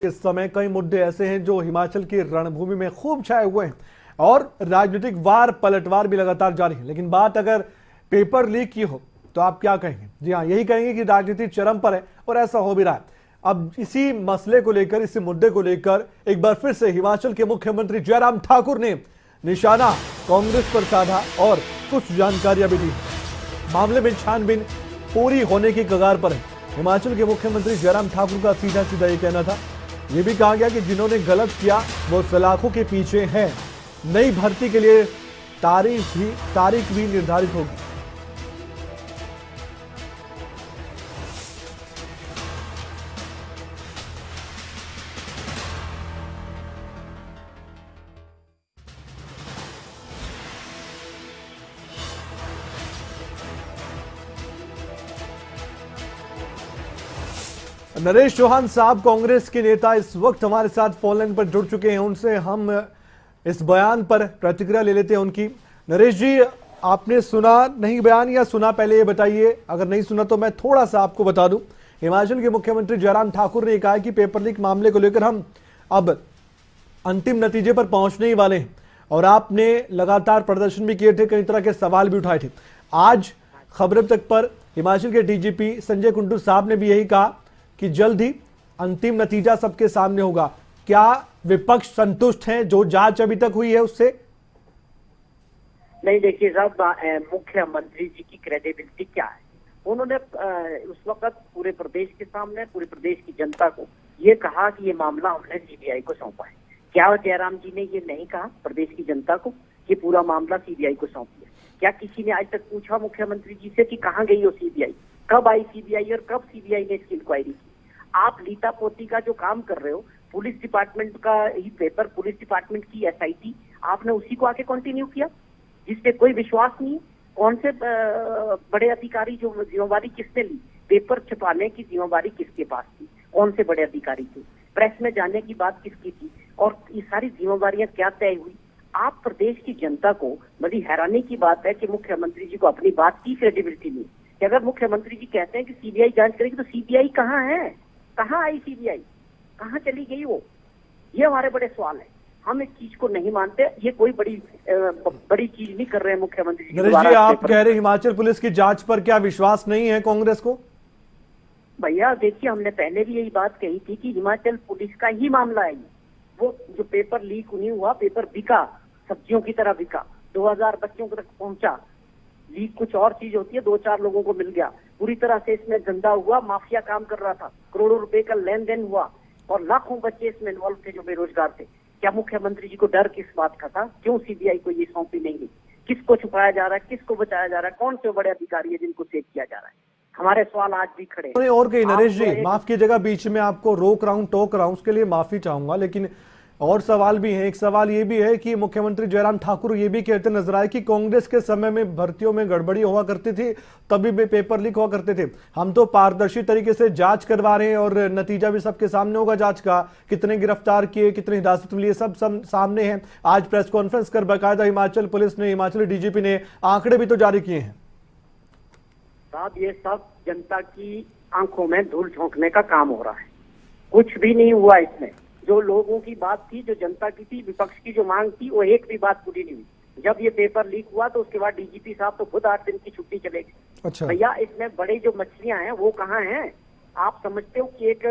इस समय कई मुद्दे ऐसे हैं जो हिमाचल की रणभूमि में खूब छाए हुए हैं और राजनीतिक वार पलटवार भी लगातार जारी है। लेकिन बात अगर पेपर लीक की हो तो आप क्या कहेंगे? जी हाँ, यही कहेंगे कि राजनीति चरम पर है और ऐसा हो भी रहा है। अब इसी मसले को लेकर, इसी मुद्दे को लेकर एक बार फिर से हिमाचल के मुख्यमंत्री जयराम ठाकुर ने निशाना कांग्रेस पर साधा और कुछ जानकारियां भी दी। मामले में छानबीन पूरी होने की कगार पर है। हिमाचल के मुख्यमंत्री जयराम ठाकुर का सीधा सीधा ये कहना था। यह भी कहा गया कि जिन्होंने गलत किया वो सलाखों के पीछे हैं। नई भर्ती के लिए तारीख भी निर्धारित होगी। नरेश चौहान साहब कांग्रेस के नेता इस वक्त हमारे साथ फोन लाइन पर जुड़ चुके हैं। उनसे हम इस बयान पर प्रतिक्रिया ले लेते हैं उनकी। नरेश जी, आपने सुना नहीं बयान या सुना? पहले ये बताइए। अगर नहीं सुना तो मैं थोड़ा सा आपको बता दूं। हिमाचल के मुख्यमंत्री जयराम ठाकुर ने कहा कि पेपर लीक मामले को लेकर हम अब अंतिम नतीजे पर पहुंचने ही वाले हैं और आपने लगातार प्रदर्शन भी किए थे, कई तरह के सवाल भी उठाए थे। आज खबरें तक पर हिमाचल के डीजीपी संजय कुंडू साहब ने भी यही कहा कि जल्द ही अंतिम नतीजा सबके सामने होगा। क्या विपक्ष संतुष्ट हैं जो जांच अभी तक हुई है उससे? नहीं, देखिए साहब, मुख्यमंत्री जी की क्रेडिबिलिटी क्या है? उन्होंने उस वक्त पूरे प्रदेश के सामने, पूरे प्रदेश की जनता को ये कहा कि ये मामला हमने सीबीआई को सौंपा है। क्या जयराम जी ने ये नहीं कहा प्रदेश की जनता को कि पूरा मामला सीबीआई को सौंप दिया? क्या किसी ने आज तक पूछा मुख्यमंत्री जी से कि कहाँ गई हो सीबीआई, कब आई सीबीआई और कब सीबीआई ने इसकी इंक्वायरी की? आप लीता पोती का जो काम कर रहे हो, पुलिस डिपार्टमेंट का ही पेपर, पुलिस डिपार्टमेंट की एसआईटी, आपने उसी को आके कंटिन्यू किया जिसपे कोई विश्वास नहीं। कौन से बड़े अधिकारी, जो जिम्मेवारी किसने ली? पेपर छुपाने की जिम्मेवारी किसके पास थी? कौन से बड़े अधिकारी थे? प्रेस में जाने की बात किसकी थी? और ये सारी जिम्मेवारियां क्या तय हुई? आप प्रदेश की जनता को, बड़ी हैरानी की बात है कि मुख्यमंत्री जी को अपनी बात की क्रेडिबिलिटी नहीं कि अगर मुख्यमंत्री जी कहते हैं कि सीबीआई जांच करेगी तो सीबीआई कहाँ है? कहाँ आई सीबीआई? कहाँ चली गई वो? ये हमारे बड़े सवाल है। हम इस चीज को नहीं मानते। ये कोई बड़ी चीज नहीं कर रहे हैं मुख्यमंत्री जी। नरेश जी, आप कह रहे हिमाचल पुलिस की जांच पर क्या विश्वास नहीं है कांग्रेस को? भैया देखिए, हमने पहले भी यही बात कही थी कि हिमाचल पुलिस का ही मामला है। वो जो पेपर लीक नहीं हुआ, पेपर बिका, सब्जियों की तरह बिका, 2000 बच्चों तक पहुंचा। लीक कुछ और चीज होती है, 2-4 लोगों को मिल गया। पूरी तरह से इसमें धंधा हुआ, माफिया काम कर रहा था, करोड़ों रुपए का लेन देन हुआ और लाखों बच्चे इसमें इन्वॉल्व थे जो बेरोजगार थे। क्या मुख्यमंत्री जी को डर किस बात का था? क्यों सीबीआई को ये सौंपी नहीं गई? किसको छुपाया जा रहा है, किसको बचाया जा रहा है? कौन से बड़े अधिकारी है जिनको सेव किया जा रहा है? हमारे सवाल आज भी खड़े हैं। और कहीं नरेश जी, माफ कीजिएगा, बीच में आपको रोक रहा हूं, टोक रहा हूं, उसके लिए माफी चाहूंगा, लेकिन और सवाल भी हैं। एक सवाल ये भी है कि मुख्यमंत्री जयराम ठाकुर ये भी कहते नजर आए कि कांग्रेस के समय में भर्तियों में गड़बड़ी हुआ करती थी, तभी भी पेपर लीक हुआ करते थे। हम तो पारदर्शी तरीके से जांच करवा रहे हैं और नतीजा भी सबके सामने होगा जांच का। कितने गिरफ्तार किए, कितने हिरासत में लिए, सब सामने है। आज प्रेस कॉन्फ्रेंस कर बाकायदा हिमाचल पुलिस ने, हिमाचली डीजीपी ने आंकड़े भी तो जारी किए हैं। साहब, ये सब जनता की आंखों में धूल झोंकने का काम हो रहा है। कुछ भी नहीं हुआ इसमें। जो लोगों की बात थी, जो जनता की थी, विपक्ष की जो मांग थी, वो एक भी बात पूरी नहीं हुई। जब ये पेपर लीक हुआ तो उसके बाद डीजीपी साहब तो खुद 8 दिन की छुट्टी चले गए। अच्छा भैया, इसमें बड़े जो मछलियां हैं वो कहाँ हैं? आप समझते हो कि एक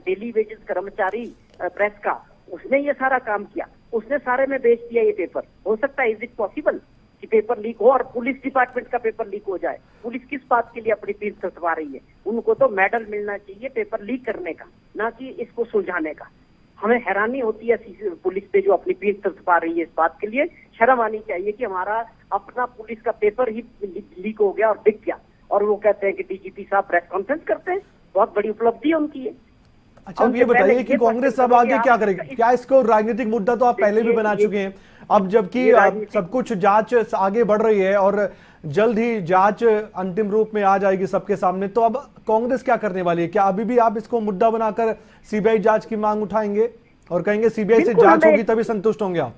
डेली वेजेस कर्मचारी प्रेस का, उसने ये सारा काम किया, उसने सारे में बेच दिया ये पेपर? हो सकता है? इज इट पॉसिबल कि पेपर लीक हो और पुलिस डिपार्टमेंट का पेपर लीक हो जाए? पुलिस किस बात के लिए अपनी पीठ थपथपा रही है? उनको तो मेडल मिलना चाहिए पेपर लीक करने का, ना कि इसको सुलझाने का। हमें हैरानी होती है पुलिस पे जो अपनी पीठ थपथपा रही है। इस बात के लिए शर्म आनी चाहिए कि हमारा अपना पुलिस का पेपर ही लीक हो गया और बिक गया, और वो कहते हैं कि डीजीपी साहब प्रेस कॉन्फ्रेंस करते हैं। बहुत बड़ी उपलब्धि है उनकी है। अच्छा, अब ये बताइए कि कांग्रेस अब आगे क्या करेगी? क्या इसको राजनीतिक मुद्दा तो आप पहले भी बना चुके हैं, अब जबकि सब कुछ जांच आगे बढ़ रही है और जल्द ही जांच अंतिम रूप में आ जाएगी सबके सामने, तो अब कांग्रेस क्या करने वाली है? क्या अभी भी आप इसको मुद्दा बनाकर सीबीआई जांच की मांग उठाएंगे और कहेंगे सीबीआई से जांच होगी तभी संतुष्ट होंगे आप?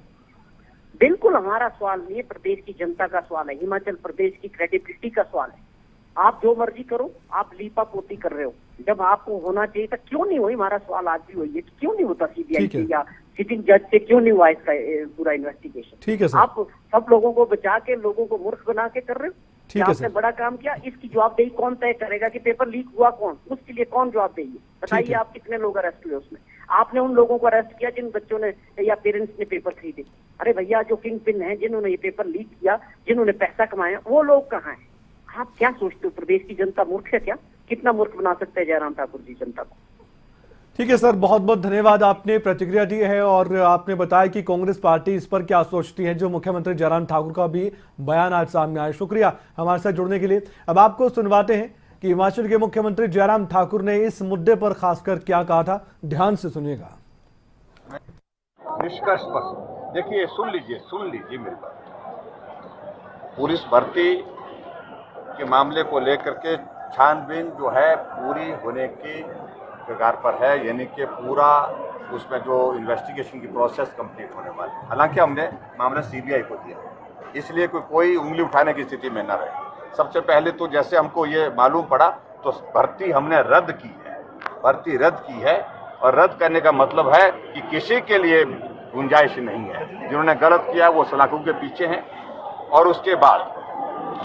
बिल्कुल हमारा सवाल नहीं है, प्रदेश की जनता का सवाल है, हिमाचल प्रदेश की क्रेडिबिलिटी का सवाल है। आप जो मर्जी करो, आप लीपा पोती कर रहे हो, जब आपको होना चाहिए था, क्यों नहीं हुई? हमारा सवाल आज भी वही है कि क्यों नहीं होता सीबीआई ठीक है। से या सिटिंग जज से क्यों नहीं हुआ इसका पूरा इन्वेस्टिगेशन? ठीक है सर। आप सब लोगों को बचा के लोगों को मूर्ख बना के कर रहे हो। ठीक है आपने सर। बड़ा काम किया, इसकी जवाबदेही कौन तय करेगा कि पेपर लीक हुआ कौन? उसके लिए कौन जवाबदेही है? बताइए है। आप कितने लोग अरेस्ट हुए उसमें? आपने उन लोगों को अरेस्ट किया जिन बच्चों ने या पेरेंट्स ने पेपर खरीदे। अरे भैया, जो किंग पिन है, जिन्होंने ये पेपर लीक किया, जिन्होंने पैसा कमाया, वो लोग कहाँ हैं? आप क्या सोचते हो, प्रदेश की जनता मूर्ख है क्या? कितना मूर्ख बना सकते हैं जयराम ठाकुर जी जनता को? ठीक है सर, बहुत बहुत धन्यवाद, आपने प्रतिक्रिया दी है और आपने बताया कि कांग्रेस पार्टी इस पर क्या सोचती है, जो मुख्यमंत्री जयराम ठाकुर का भी बयान आज सामने आया। शुक्रिया हमारे साथ जुड़ने के लिए। अब आपको सुनवाते हैं कि हिमाचल के मुख्यमंत्री जयराम ठाकुर ने इस मुद्दे पर खासकर क्या कहा था। ध्यान से सुनिएगा। निष्कर्ष पर देखिए, सुन लीजिए मेरी बात। पुलिस भर्ती के मामले को लेकर के छानबीन जो है पूरी होने की कगार पर है, यानी कि पूरा उसमें जो इन्वेस्टिगेशन की प्रोसेस कंप्लीट होने वाली है। हालांकि हमने मामला सीबीआई को दिया, इसलिए कोई उंगली उठाने की स्थिति में न रहे। सबसे पहले तो जैसे हमको ये मालूम पड़ा तो भर्ती हमने रद्द की है, भर्ती रद्द की है। और रद्द करने का मतलब है कि किसी के लिए गुंजाइश नहीं है। जिन्होंने गलत किया वो सलाखों के पीछे हैं। और उसके बाद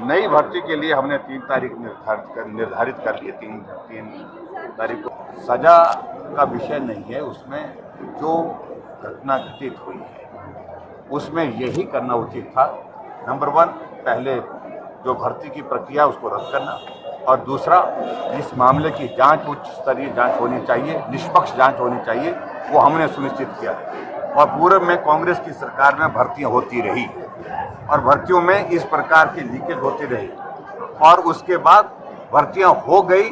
नई भर्ती के लिए हमने 3 तारीख निर्धारित कर ली। 3 तारीख को सजा का विषय नहीं है, उसमें जो घटना घटित हुई है उसमें यही करना उचित था। नंबर 1, पहले जो भर्ती की प्रक्रिया उसको रद्द करना, और दूसरा, इस मामले की जांच उच्च स्तरीय जांच होनी चाहिए, निष्पक्ष जांच होनी चाहिए, वो हमने सुनिश्चित किया। और पूर्व में कांग्रेस की सरकार में भर्तियां होती रही और भर्तियों में इस प्रकार की लीकेज होती रही, और उसके बाद भर्तियां हो गई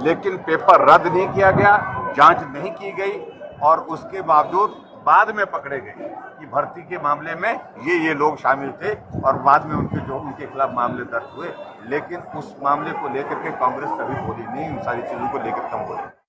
लेकिन पेपर रद्द नहीं किया गया, जांच नहीं की गई, और उसके बावजूद बाद में पकड़े गए कि भर्ती के मामले में ये लोग शामिल थे, और बाद में उनके खिलाफ मामले दर्ज हुए। लेकिन उस मामले को लेकर के कांग्रेस कभी बोली नहीं, उन सारी चीजों को लेकर कम बोली।